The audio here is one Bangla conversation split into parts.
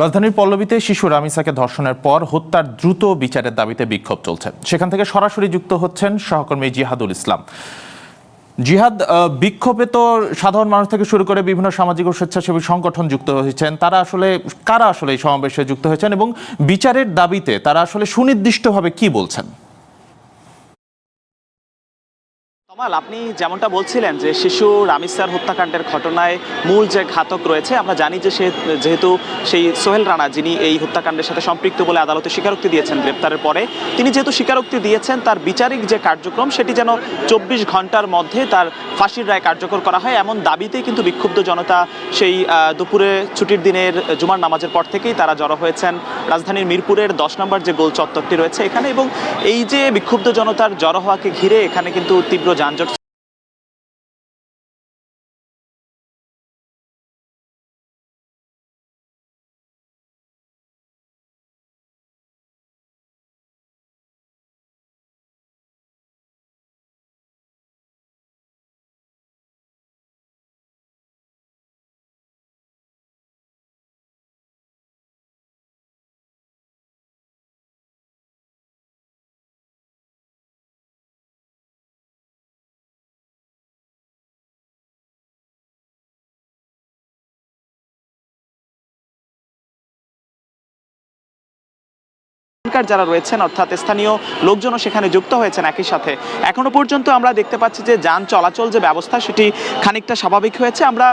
রাজধানীর পল্লবীতে শিশু রামিসাকে ধর্ষণের পর হত্যার দ্রুত বিচারের দাবিতে বিক্ষোভ চলছে। সেখান থেকে সরাসরি যুক্ত হচ্ছেন সহকর্মী জিহাদুল ইসলাম। জিহাদ, বিক্ষোভে তো সাধারণ মানুষ থেকে শুরু করে বিভিন্ন সামাজিক ও স্বেচ্ছাসেবী সংগঠন যুক্ত হয়েছেন। কারা আসলে এই সমাবেশে যুক্ত হয়েছেন এবং বিচারের দাবিতে তারা আসলে সুনির্দিষ্টভাবে কি বলছেন? আপনি যেমনটা বলছিলেন যে শিশু রামিসার হত্যাকাণ্ডের ঘটনায় মূল যে ঘাতক রয়েছে, আমরা জানি যে যেহেতু সেই সোহেল রানা যিনি এই হত্যাকাণ্ডের সাথে সম্পৃক্ত বলে আদালতে স্বীকারোক্তি দিয়েছেন গ্রেপ্তারের পরে, তিনি যেহেতু স্বীকারোক্তি দিয়েছেন তার বিচারিক যে কার্যক্রম সেটি যেন 24 ঘন্টার মধ্যে তার ফাঁসির রায় কার্যকর করা হয়, এমন দাবিতেই কিন্তু বিক্ষুব্ধ জনতা সেই দুপুরে ছুটির দিনের জুমার নামাজের পর থেকেই তারা জড়ো হয়েছেন রাজধানীর মিরপুরের 10 নম্বর যে গোল চত্বরটি রয়েছে এখানে। এবং এই যে বিক্ষুব্ধ জনতার জড়ো হওয়াকে ঘিরে এখানে কিন্তু তীব্র যানজট যারা রয়েছেন অর্থাৎ স্থানীয় লোকজনও সেখানে যুক্ত হয়েছেন একই সাথে। এখনো পর্যন্ত আমরা দেখতে পাচ্ছি যে যান চলাচল যে ব্যবস্থা সেটি খানিকটা স্বাভাবিক হয়েছে। আমরা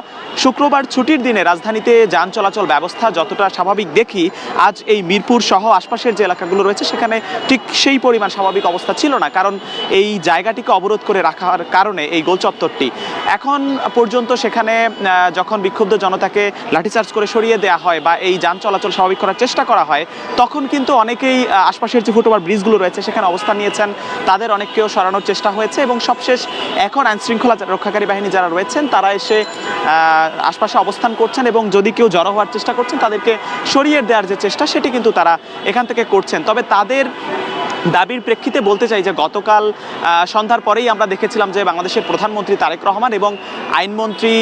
শুক্রবার ছুটির দিনে রাজধানীতে যান চলাচল ব্যবস্থা যতটা স্বাভাবিক দেখি, আজ এই মিরপুর সহ আশপাশের যে এলাকাগুলো রয়েছে সেখানে ঠিক সেই পরিমাণ স্বাভাবিক অবস্থা ছিল না, কারণ এই জায়গাটিকে অবরোধ করে রাখার কারণে এই গোল চত্বরটি এখন পর্যন্ত সেখানে যখন বিক্ষুব্ধ জনতাকে লাঠিচার্জ করে সরিয়ে দেওয়া হয় বা এই যান চলাচল স্বাভাবিক করার চেষ্টা করা হয়, তখন কিন্তু অনেকেই আশপাশের যে ফুটওভার ব্রিজগুলো রয়েছে সেখানে অবস্থান নিয়েছেন, তাদের অনেককেও সরানোর চেষ্টা হয়েছে এবং সবশেষ এখন আইনশৃঙ্খলা রক্ষাকারী বাহিনী যারা রয়েছেন তারা এসে আশপাশে অবস্থান করছেন এবং যদি কেউ জড়ো হওয়ার চেষ্টা করছেন তাদেরকে সরিয়ে দেওয়ার যে চেষ্টা সেটি কিন্তু তারা এখান থেকে করছেন। তবে তাদের দাবির প্রেক্ষিতে বলতে চাই যে গতকাল সন্ধ্যার পরেই আমরা দেখেছিলাম যে বাংলাদেশের প্রধানমন্ত্রী তারেক রহমান এবং আইনমন্ত্রী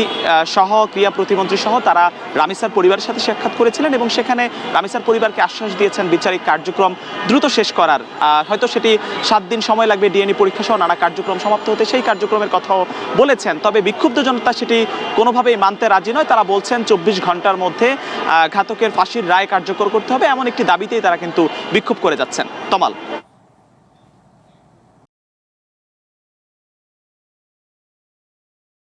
সহ ক্রীড়া প্রতিমন্ত্রী সহ তারা রামিসার পরিবারের সাথে সাক্ষাৎ করেছিলেন এবং সেখানে রামিসার পরিবারকে আশ্বাস দিয়েছেন বিচারিক কার্যক্রম দ্রুত শেষ করার। হয়তো সেটি 7 দিন সময় লাগবে ডিএনএ পরীক্ষা সহ নানা কার্যক্রম সমাপ্ত হতে, সেই কার্যক্রমের কথাও বলেছেন। তবে বিক্ষুব্ধ জনতা সেটি কোনোভাবেই মানতে রাজি নয়। তারা বলছেন 24 ঘন্টার মধ্যে ঘাতকের ফাঁসির রায় কার্যকর করতে হবে, এমন একটি দাবিতেই তারা কিন্তু বিক্ষোভ করে যাচ্ছেন। তমাল।